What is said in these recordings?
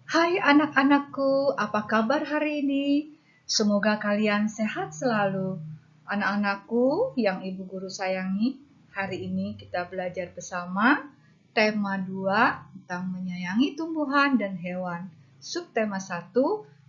Hai anak-anakku, apa kabar hari ini? Semoga kalian sehat selalu. Anak-anakku yang ibu guru sayangi, hari ini kita belajar bersama tema 2 tentang menyayangi tumbuhan dan hewan. Subtema 1,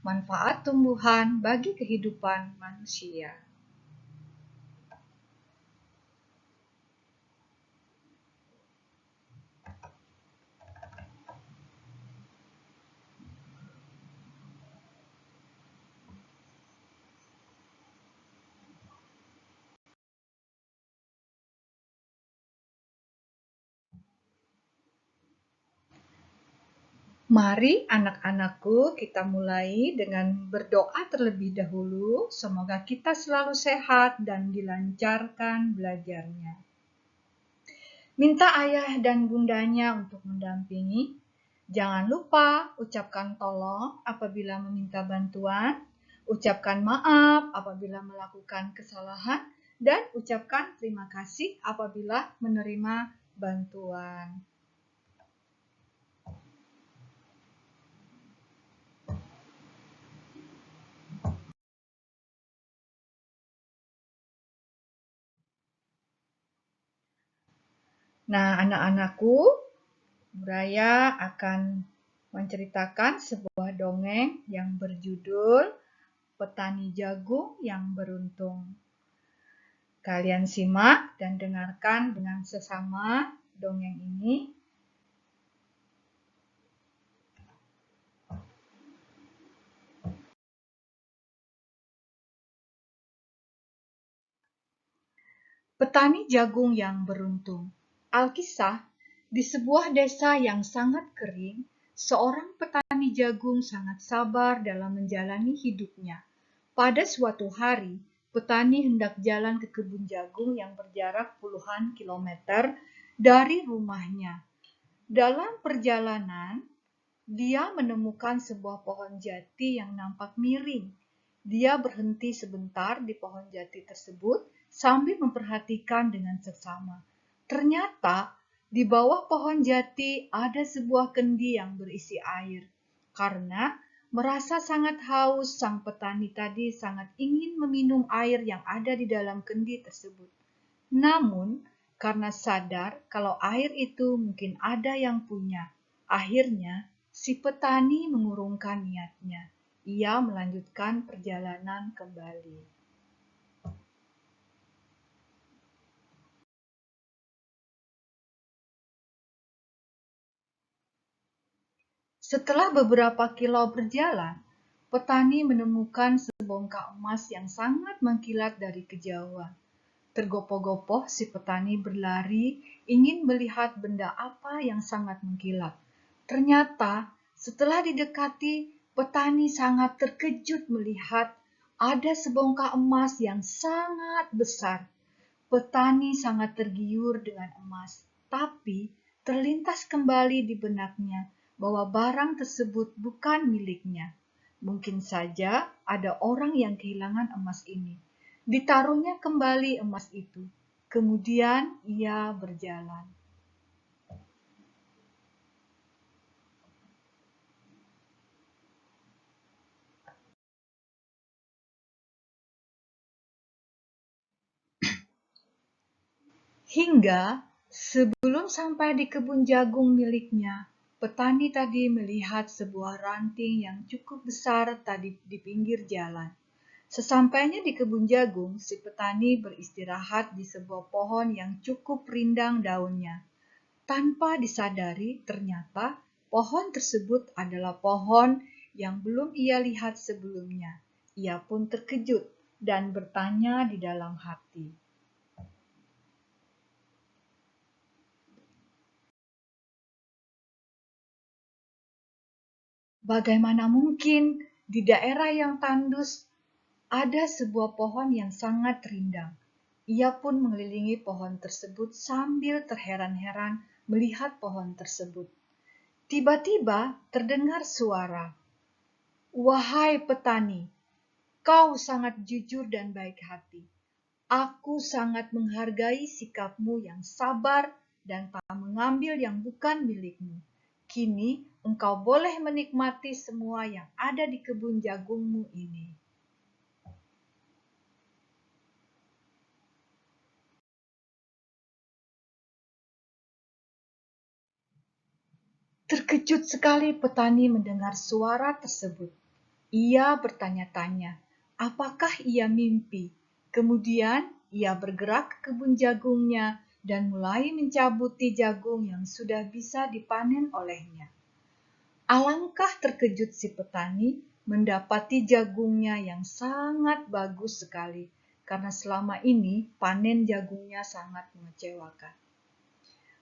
manfaat tumbuhan bagi kehidupan manusia. Mari anak-anakku kita mulai dengan berdoa terlebih dahulu. Semoga kita selalu sehat dan dilancarkan belajarnya. Minta ayah dan bundanya untuk mendampingi. Jangan lupa ucapkan tolong apabila meminta bantuan. Ucapkan maaf apabila melakukan kesalahan. Dan ucapkan terima kasih apabila menerima bantuan. Nah, anak-anakku, Buraya akan menceritakan sebuah dongeng yang berjudul Petani Jagung yang Beruntung. Kalian simak dan dengarkan dengan sesama dongeng ini. Petani jagung yang beruntung. Alkisah, di sebuah desa yang sangat kering, seorang petani jagung sangat sabar dalam menjalani hidupnya. Pada suatu hari, petani hendak jalan ke kebun jagung yang berjarak puluhan kilometer dari rumahnya. Dalam perjalanan, dia menemukan sebuah pohon jati yang nampak miring. Dia berhenti sebentar di pohon jati tersebut sambil memperhatikan dengan seksama. Ternyata di bawah pohon jati ada sebuah kendi yang berisi air. Karena merasa sangat haus, sang petani tadi sangat ingin meminum air yang ada di dalam kendi tersebut. Namun, karena sadar kalau air itu mungkin ada yang punya, akhirnya si petani mengurungkan niatnya. Ia melanjutkan perjalanan kembali. Setelah beberapa kilo berjalan, petani menemukan sebongkah emas yang sangat mengkilat dari kejauhan. Tergopoh-gopoh si petani berlari ingin melihat benda apa yang sangat mengkilat. Ternyata setelah didekati, petani sangat terkejut melihat ada sebongkah emas yang sangat besar. Petani sangat tergiur dengan emas, tapi terlintas kembali di benaknya bahwa barang tersebut bukan miliknya. Mungkin saja ada orang yang kehilangan emas ini. Ditaruhnya kembali emas itu. Kemudian ia berjalan. Hingga sebelum sampai di kebun jagung miliknya, petani tadi melihat sebuah ranting yang cukup besar tadi di pinggir jalan. Sesampainya di kebun jagung, si petani beristirahat di sebuah pohon yang cukup rindang daunnya. Tanpa disadari, ternyata pohon tersebut adalah pohon yang belum ia lihat sebelumnya. Ia pun terkejut dan bertanya di dalam hati. Bagaimana mungkin di daerah yang tandus ada sebuah pohon yang sangat rindang? Ia pun mengelilingi pohon tersebut sambil terheran-heran melihat pohon tersebut. Tiba-tiba terdengar suara, "Wahai petani, kau sangat jujur dan baik hati. Aku sangat menghargai sikapmu yang sabar dan tak mengambil yang bukan milikmu. Kini engkau boleh menikmati semua yang ada di kebun jagungmu ini. Terkejut sekali petani mendengar suara tersebut. Ia bertanya-tanya, apakah ia mimpi? Kemudian ia bergerak ke kebun jagungnya dan mulai mencabuti jagung yang sudah bisa dipanen olehnya. Alangkah terkejut si petani mendapati jagungnya yang sangat bagus sekali, karena selama ini panen jagungnya sangat mengecewakan.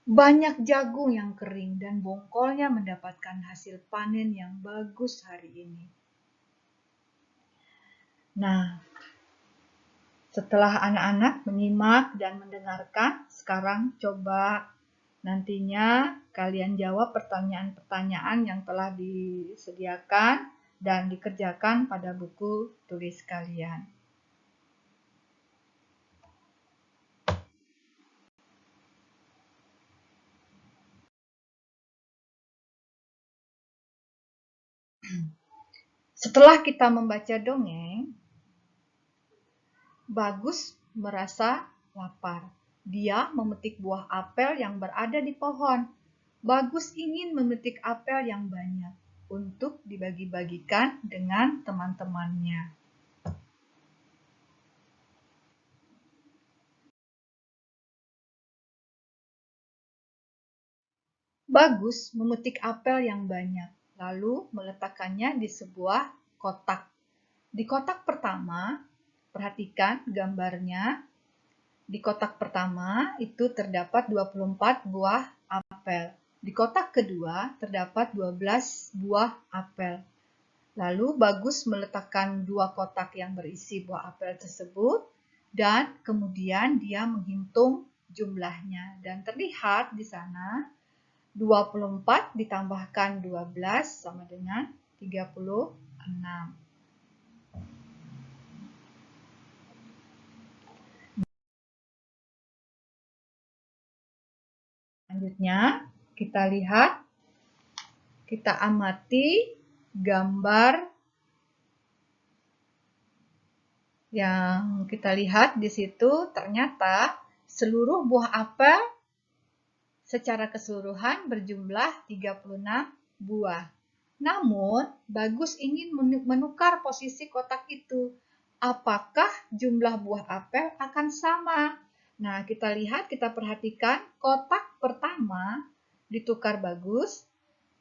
Banyak jagung yang kering dan bongkolnya mendapatkan hasil panen yang bagus hari ini. Nah, setelah anak-anak menyimak dan mendengarkan, sekarang coba nantinya kalian jawab pertanyaan-pertanyaan yang telah disediakan dan dikerjakan pada buku tulis kalian. Setelah kita membaca dongeng, Bagus merasa lapar. Dia memetik buah apel yang berada di pohon. Bagus ingin memetik apel yang banyak untuk dibagi-bagikan dengan teman-temannya. Bagus memetik apel yang banyak, lalu meletakkannya di sebuah kotak. Di kotak pertama, perhatikan gambarnya. Di kotak pertama itu terdapat 24 buah apel. Di kotak kedua terdapat 12 buah apel. Lalu Bagus meletakkan dua kotak yang berisi buah apel tersebut dan kemudian dia menghitung jumlahnya. Dan terlihat di sana 24 ditambahkan 12 sama dengan 36. Selanjutnya, kita amati gambar yang kita lihat di situ. Ternyata seluruh buah apel secara keseluruhan berjumlah 36 buah. Namun, Bagus ingin menukar posisi kotak itu. Apakah jumlah buah apel akan sama? Nah, kita perhatikan kotak pertama ditukar Bagus.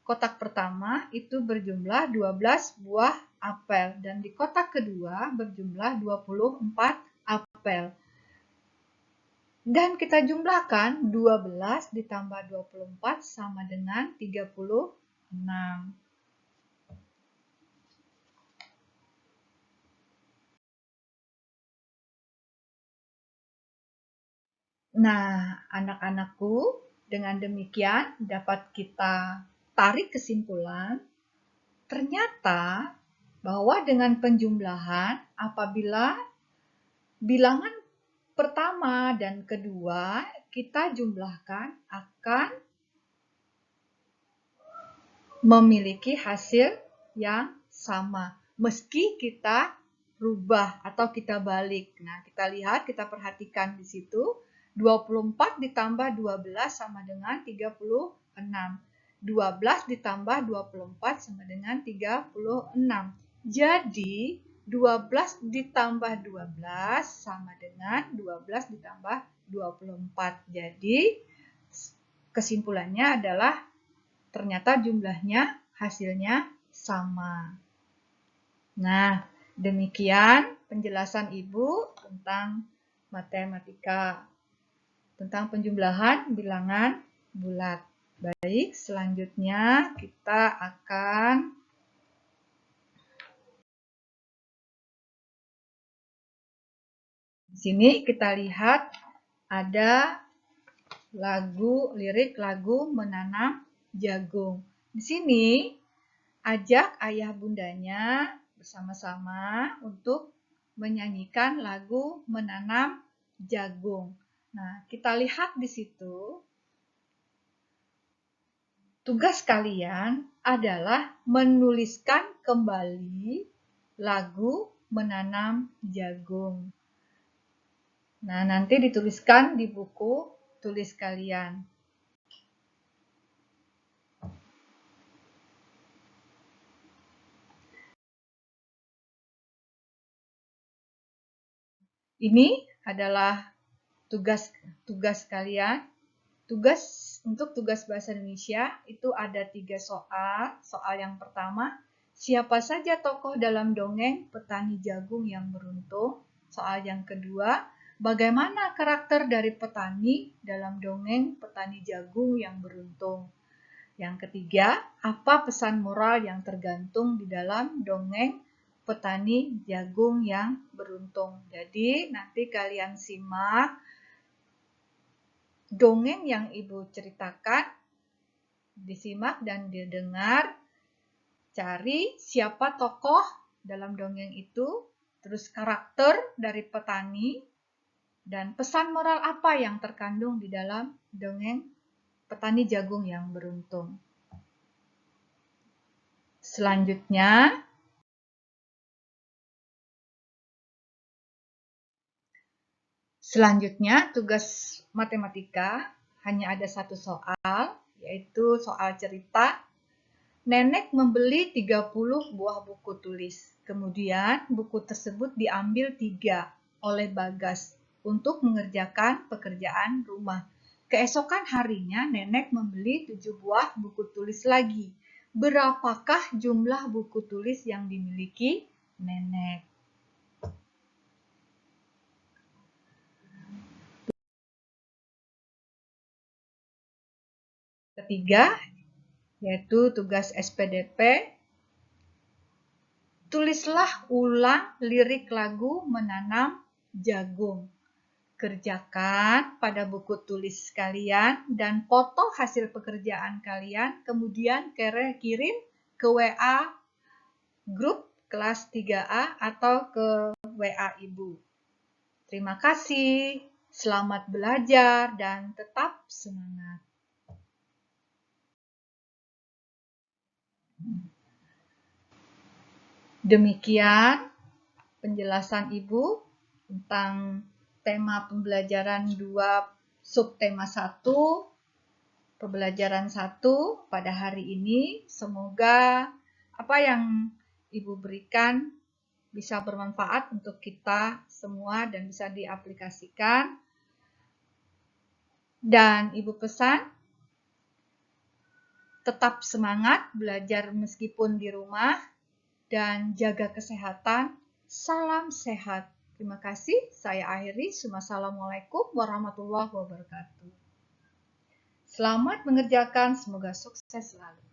Kotak pertama itu berjumlah 12 buah apel dan di kotak kedua berjumlah 24 apel. Dan kita jumlahkan 12 ditambah 24 sama dengan 36. Nah, anak-anakku, dengan demikian dapat kita tarik kesimpulan, ternyata bahwa dengan penjumlahan apabila bilangan pertama dan kedua kita jumlahkan akan memiliki hasil yang sama meski kita rubah atau kita balik. Nah, kita perhatikan di situ 24 ditambah 12 sama dengan 36. 12 ditambah 24 sama dengan 36. Jadi 12 ditambah 12 sama dengan 12 ditambah 24. Jadi kesimpulannya adalah ternyata jumlahnya hasilnya sama. Nah, demikian penjelasan Ibu tentang matematika, tentang penjumlahan bilangan bulat. Baik, selanjutnya kita akan di sini kita lihat ada lirik lagu Menanam Jagung. Di sini ajak ayah bundanya bersama-sama untuk menyanyikan lagu Menanam Jagung. Nah, kita lihat di situ Tugas kalian adalah menuliskan kembali lagu Menanam Jagung. Nah, nanti dituliskan di buku tulis kalian. Ini adalah tugas kalian. Untuk tugas bahasa Indonesia itu ada 3 soal. Soal yang pertama, siapa saja tokoh dalam dongeng Petani Jagung yang Beruntung? Soal yang kedua, bagaimana karakter dari petani dalam dongeng Petani Jagung yang Beruntung? Yang ketiga, apa pesan moral yang tergantung di dalam dongeng Petani Jagung yang Beruntung? Jadi nanti kalian simak dongeng yang Ibu ceritakan, disimak dan didengar, cari siapa tokoh dalam dongeng itu, terus karakter dari petani, dan pesan moral apa yang terkandung di dalam dongeng Petani Jagung yang Beruntung. Selanjutnya tugas matematika hanya ada 1 soal, yaitu soal cerita. Nenek membeli 30 buah buku tulis. Kemudian buku tersebut diambil 3 oleh Bagas untuk mengerjakan pekerjaan rumah. Keesokan harinya nenek membeli 7 buah buku tulis lagi. Berapakah jumlah buku tulis yang dimiliki nenek? Ketiga, yaitu tugas SPDP. Tulislah ulang lirik lagu Menanam Jagung. Kerjakan pada buku tulis kalian dan foto hasil pekerjaan kalian, kemudian kirim ke WA grup kelas 3A atau ke WA Ibu. Terima kasih, selamat belajar dan tetap semangat. Demikian penjelasan Ibu tentang tema pembelajaran 2 subtema 1 pembelajaran 1 pada hari ini. Semoga apa yang Ibu berikan bisa bermanfaat untuk kita semua dan bisa diaplikasikan. Dan Ibu pesan, tetap semangat belajar meskipun di rumah dan jaga kesehatan. Salam sehat. Terima kasih. Saya akhiri. Wassalamualaikum warahmatullahi wabarakatuh. Selamat mengerjakan. Semoga sukses selalu.